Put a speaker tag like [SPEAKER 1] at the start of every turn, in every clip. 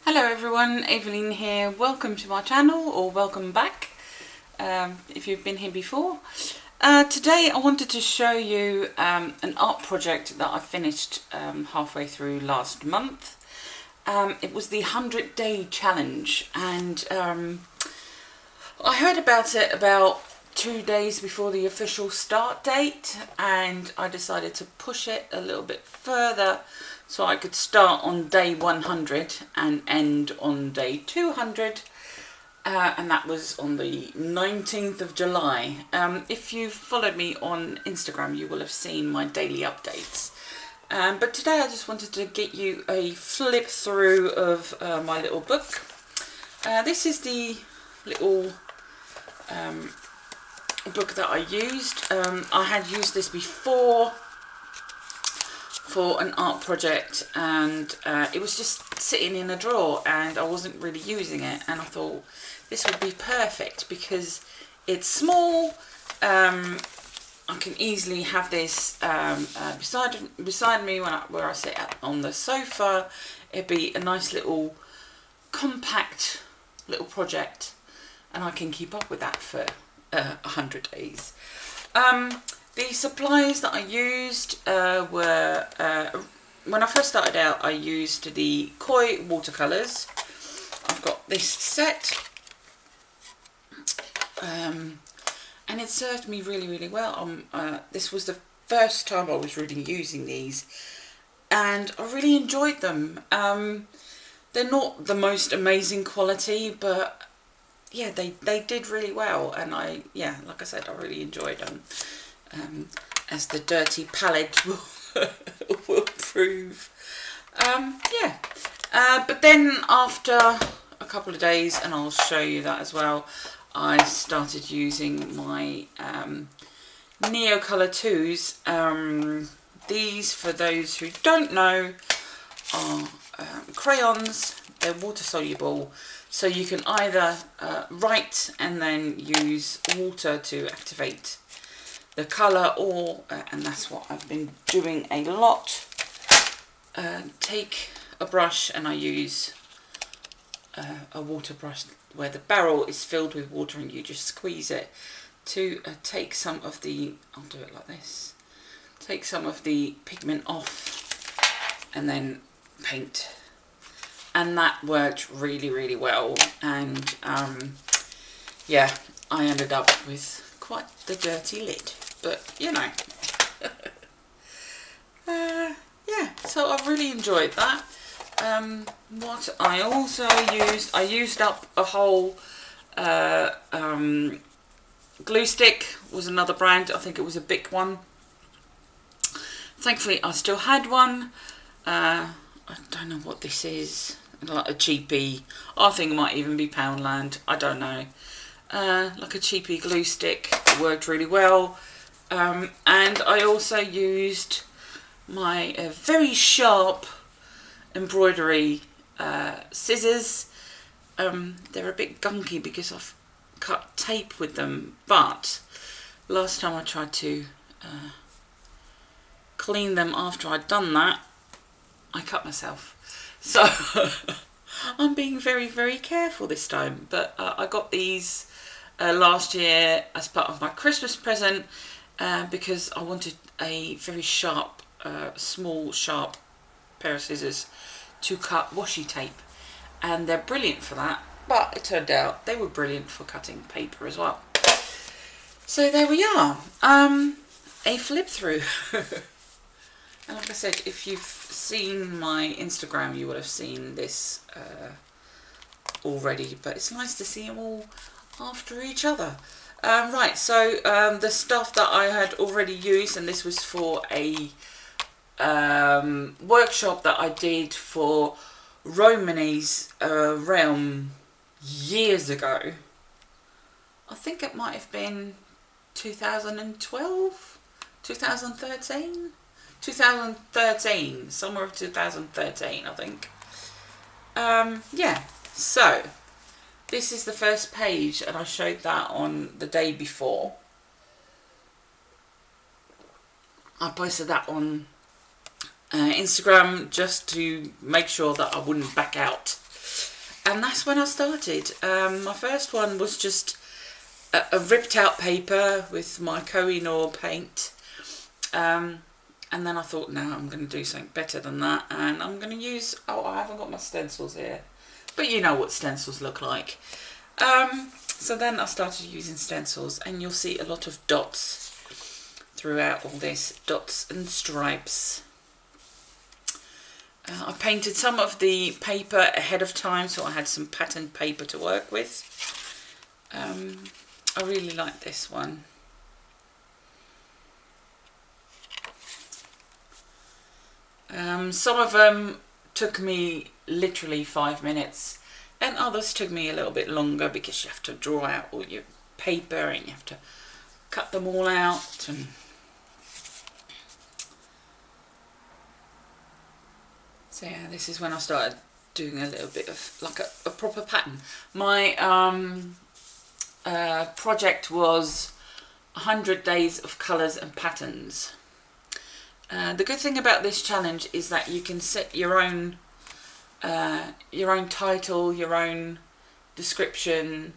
[SPEAKER 1] Hello everyone, Evelyn here. Welcome to my channel, or welcome back if you've been here before. Today I wanted to show you an art project that I finished halfway through last month. It was the 100-day challenge, and I heard about it about 2 days before the official start date, and I decided to push it a little bit further so I could start on day 100 and end on day 200, and that was on the 19th of July. If you've followed me on Instagram, you will have seen my daily updates. But today I just wanted to get you a flip through of my little book. This is the little book that I used. I had used this before for an art project, and it was just sitting in a drawer and I wasn't really using it, and I thought this would be perfect because it's small. I can easily have this beside me where I sit on the sofa. It'd be a nice little compact little project, and I can keep up with that for 100 days. The supplies that I used were, when I first started out, I used the Koi watercolours. I've got this set, and it served me really well. This was the first time I was really using these, and I really enjoyed them. They're not the most amazing quality, but yeah, they did really well, and like I said, I really enjoyed them. As the dirty palette will prove. But then after a couple of days, and I'll show you that as well, I started using my Neocolor IIs. These, for those who don't know, are crayons. They're water soluble, so you can either write and then use water to activate the colour, or and that's what I've been doing a lot. Take a brush, and I use a water brush where the barrel is filled with water and you just squeeze it to take some of the, I'll do it like this, take some of the pigment off and then paint. And that worked really well, and yeah, I ended up with quite the dirty lid, but you know. Yeah, so I really enjoyed that. What I also used, I used up a whole glue stick. Was another brand, I think it was a big one. Thankfully I still had one. I don't know what this is, like a cheapie, I think it might even be Poundland, I don't know. Like a cheapie glue stick. It worked really well. And I also used my very sharp embroidery scissors. They're a bit gunky because I've cut tape with them, but last time I tried to clean them after I'd done that, I cut myself. So I'm being very careful this time. But I got these last year as part of my Christmas present, because I wanted a very sharp, small sharp pair of scissors to cut washi tape, and they're brilliant for that. But it turned out they were brilliant for cutting paper as well. So there we are, a flip through. And like I said, if you've seen my Instagram, you would have seen this already, but it's nice to see them all after each other. Right, so the stuff that I had already used, and this was for a workshop that I did for Romany's realm years ago. I think it might have been 2012, 2013? 2013, summer of 2013, I think. Yeah, so this is the first page, and I showed that on the day before. I posted that on Instagram just to make sure that I wouldn't back out. and that's when I started. My first one was just a ripped out paper with my Koh-i-Noor paint, and then I thought, no, I'm going to do something better than that, and I'm going to use, oh, I haven't got my stencils here, but you know what stencils look like. So then I started using stencils, and you'll see a lot of dots throughout all this, dots and stripes. I painted some of the paper ahead of time, so I had some patterned paper to work with. I really like this one. Some of them took me literally 5 minutes, and others took me a little bit longer because you have to draw out all your paper and you have to cut them all out. And so yeah, this is when I started doing a little bit of like a proper pattern. My project was 100 days of colours and patterns. The good thing about this challenge is that you can set your own title, your own description,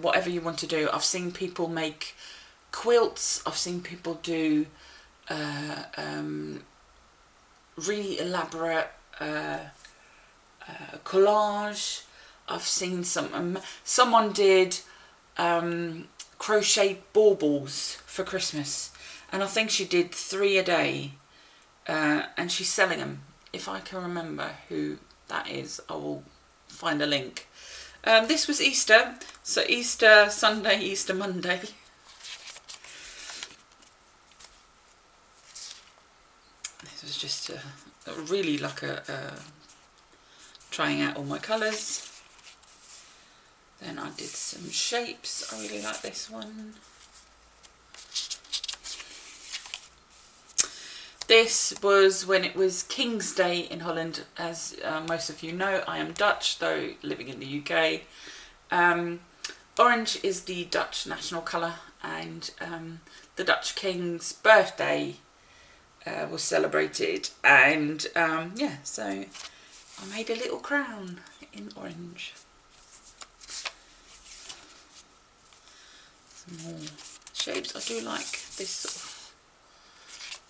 [SPEAKER 1] whatever you want to do. I've seen people make quilts. I've seen people do really elaborate collage. I've seen someone did crochet baubles for Christmas, and I think she did 3 a day, and she's selling them. If I can remember who that is, I will find a link. This was Easter, so Easter Sunday, Easter Monday. This was just really like trying out all my colours. Then I did some shapes. I really like this one. This was when it was King's Day in Holland. As most of you know, I am Dutch, though living in the UK. Orange is the Dutch national colour, and the Dutch King's birthday was celebrated, and yeah, so I made a little crown in orange. Some more shapes. I do like this sort of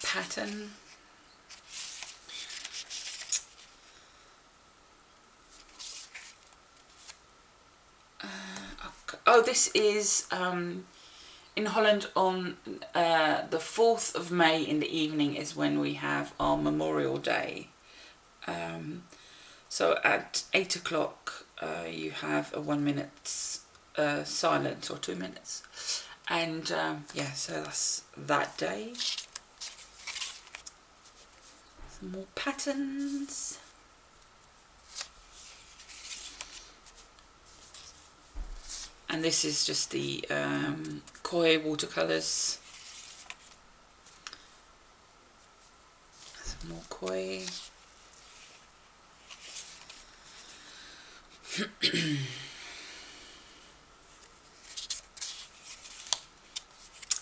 [SPEAKER 1] pattern. Oh, this is in Holland on the 4th of May in the evening is when we have our Memorial Day. So at 8 o'clock you have a 1 minute silence, or 2 minutes, and yeah, so that's that day. Some more patterns. And this is just the koi watercolours. Some more koi.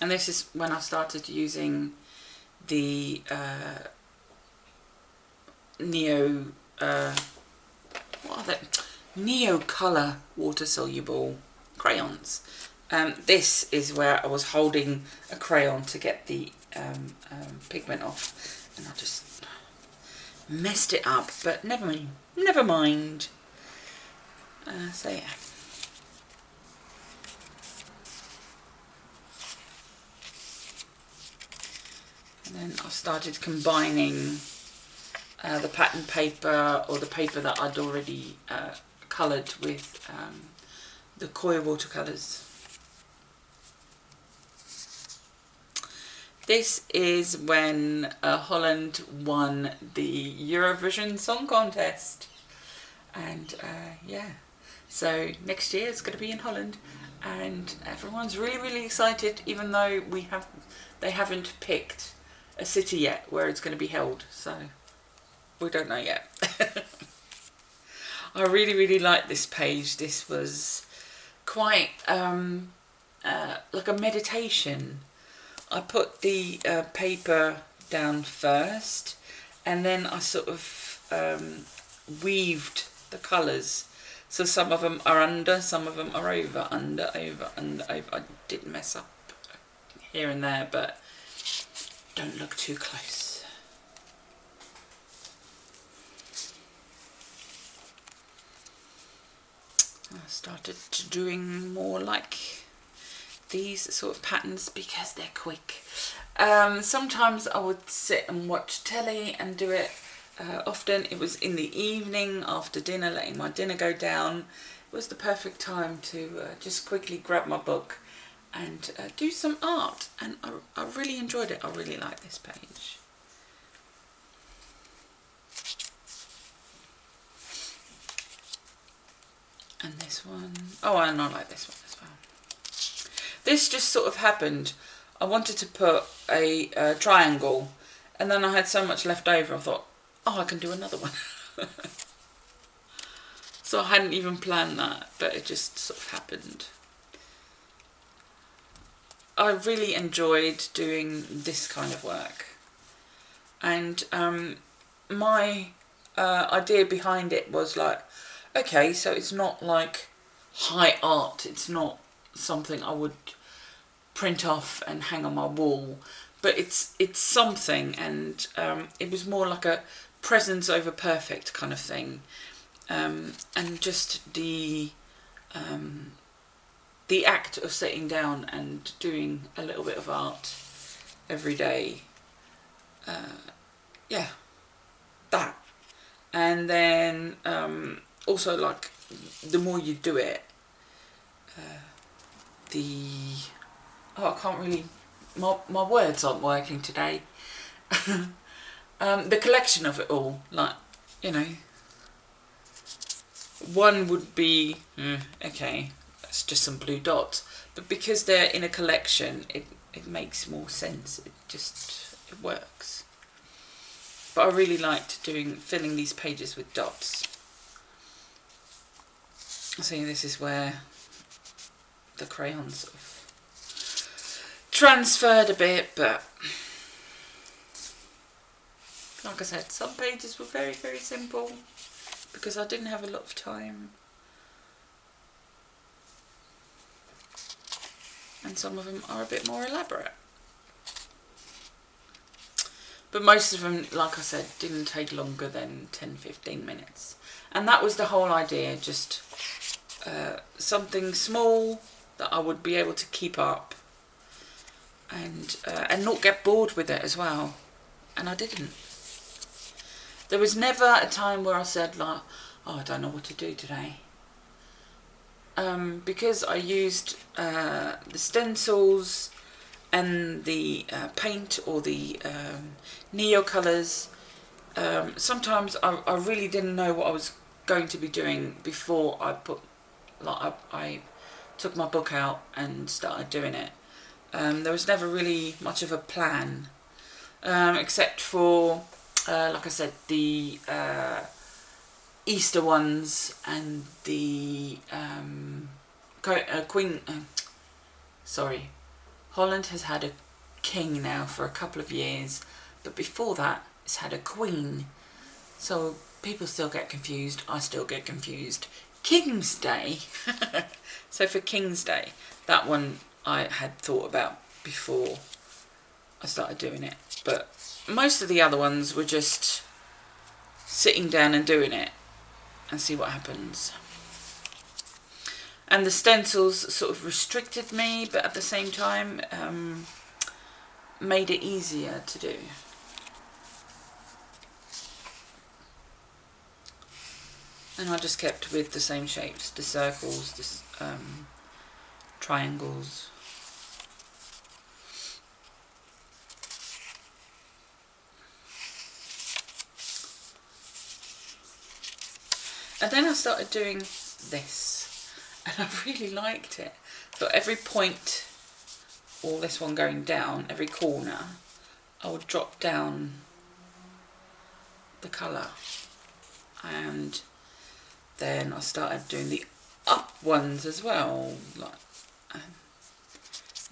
[SPEAKER 1] And this is when I started using the Neocolor water-soluble crayons. This is where I was holding a crayon to get the pigment off, and I just messed it up, but never mind. So yeah. And then I started combining the pattern paper, or the paper that I'd already coloured, with the koi watercolours. This is when Holland won the Eurovision Song Contest, and yeah, so next year it's going to be in Holland, and everyone's really excited, even though they haven't picked a city yet where it's going to be held, so we don't know yet. I really like this page. This was quite like a meditation. I put the paper down first, and then I sort of weaved the colours. So some of them are under, some of them are over, under, over, under, over. I did mess up here and there, but don't look too close. I started doing more like these sort of patterns because they're quick. Sometimes I would sit and watch telly and do it. Often it was in the evening after dinner, letting my dinner go down. It was the perfect time to just quickly grab my book and do some art, and I really enjoyed it. I really like this page. And this one, oh, and I like this one as well. This just sort of happened. I wanted to put a triangle, and then I had so much left over, I thought, oh, I can do another one. So I hadn't even planned that, but it just sort of happened. I really enjoyed doing this kind of work, and my idea behind it was like, okay, so it's not like high art, it's not something I would print off and hang on my wall, but it's something, and it was more like a presence over perfect kind of thing, and just the act of sitting down and doing a little bit of art every day, yeah, that. And then also, like, the more you do it, I can't really, my words aren't working today. The collection of it all, like, you know, one would be, okay, it's just some blue dots, but because they're in a collection, it makes more sense. It works. But I really liked filling these pages with dots. See, this is where the crayons sort of transferred a bit, but like I said, some pages were very, very simple because I didn't have a lot of time. And some of them are a bit more elaborate. But most of them, like I said, didn't take longer than 10-15 minutes. And that was the whole idea, just something small that I would be able to keep up and not get bored with it as well. And I didn't. There was never a time where I said, like, oh, I don't know what to do today. Because I used the stencils and the paint or the Neocolors, sometimes I really didn't know what I was going to be doing before I took my book out and started doing it. There was never really much of a plan, except for, like I said, the Easter ones and the Queen. Sorry, Holland has had a king now for a couple of years, but before that, it's had a queen. So people still get confused. I still get confused. King's Day. So for King's Day, that one I had thought about before I started doing it. But most of the other ones were just sitting down and doing it and see what happens. And the stencils sort of restricted me, but at the same time made it easier to do. And I just kept with the same shapes, the circles, the triangles. And then I started doing this, and I really liked it. So every point, or this one going down, every corner, I would drop down the colour. And then I started doing the up ones as well. Like,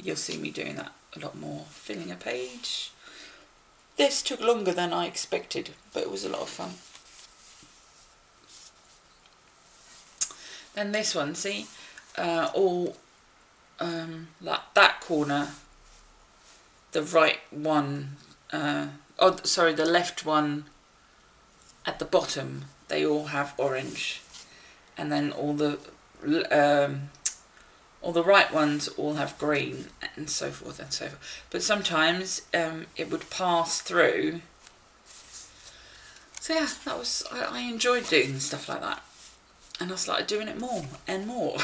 [SPEAKER 1] you'll see me doing that a lot more, filling a page. This took longer than I expected, but it was a lot of fun. Then this one, see, all like that corner, the right one, oh sorry, the left one at the bottom, they all have orange, and then all the right ones all have green, and so forth and so forth. But sometimes it would pass through. So yeah, that was, I enjoyed doing stuff like that, and I started doing it more and more.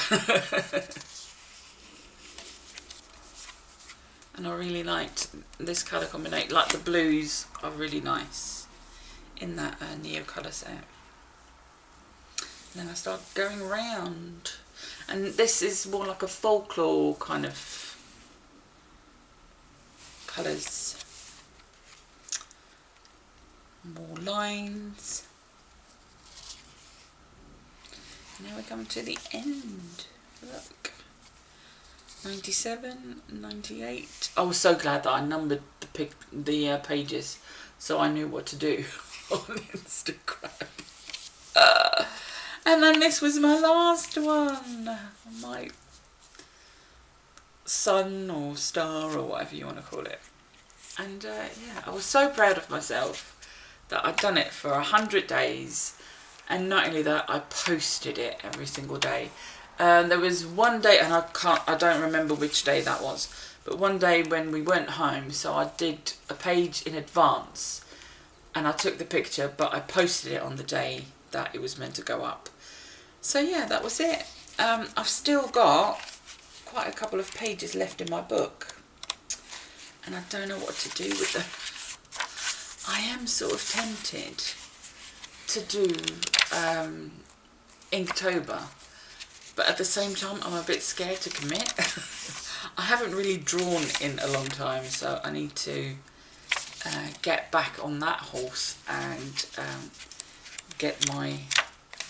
[SPEAKER 1] And I really liked this colour combination, like the blues are really nice in that Neocolor set. And then I started going around, and this is more like a folklore kind of colours. More lines. Now we come to the end. Look. 97, 98. I was so glad that I numbered the pages, so I knew what to do on Instagram. And then this was my last one. My sun or star or whatever you want to call it. And yeah, I was so proud of myself that I'd done it for 100 days. And not only that, I posted it every single day. There was one day, and I don't remember which day that was, but one day when we went home, so I did a page in advance, and I took the picture, but I posted it on the day that it was meant to go up. So yeah, that was it. I've still got quite a couple of pages left in my book, and I don't know what to do with them. I am sort of tempted to do Inktober, but at the same time I'm a bit scared to commit. I haven't really drawn in a long time, so I need to get back on that horse and get my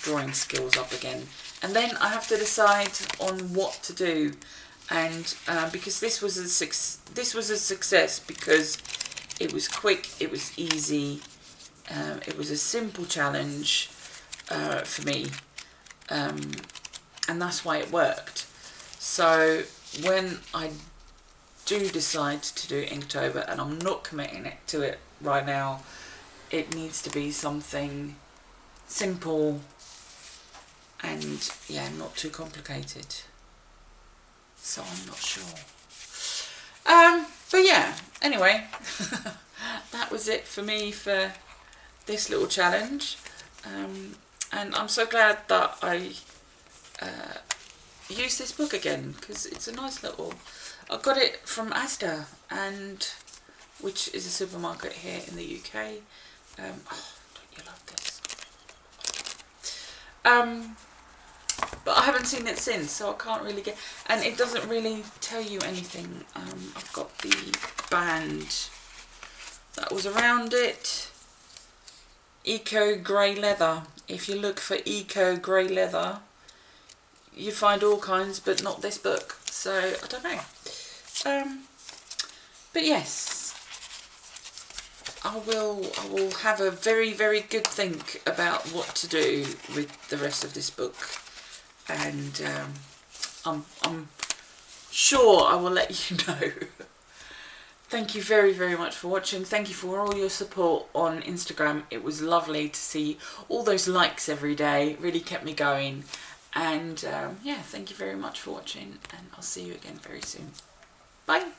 [SPEAKER 1] drawing skills up again. And then I have to decide on what to do, and because this was a success because it was quick, it was easy, it was a simple challenge for me, and that's why it worked. So when I do decide to do Inktober, and I'm not committing to it right now, it needs to be something simple and yeah, not too complicated. So I'm not sure. But yeah, anyway, that was it for me for this little challenge. And I'm so glad that I used this book again, because it's a nice little... I got it from Asda, and which is a supermarket here in the UK. Oh, don't you love this? But I haven't seen it since, so I can't really get... And it doesn't really tell you anything. I've got the band that was around it. Eco grey leather. If you look for eco grey leather, you find all kinds, but not this book. So I don't know. But yes, I will have a very, very good think about what to do with the rest of this book, and I'm sure I will let you know. Thank you very, very much for watching. Thank you for all your support on Instagram. It was lovely to see all those likes every day. It really kept me going. And yeah, thank you very much for watching, and I'll see you again very soon. Bye.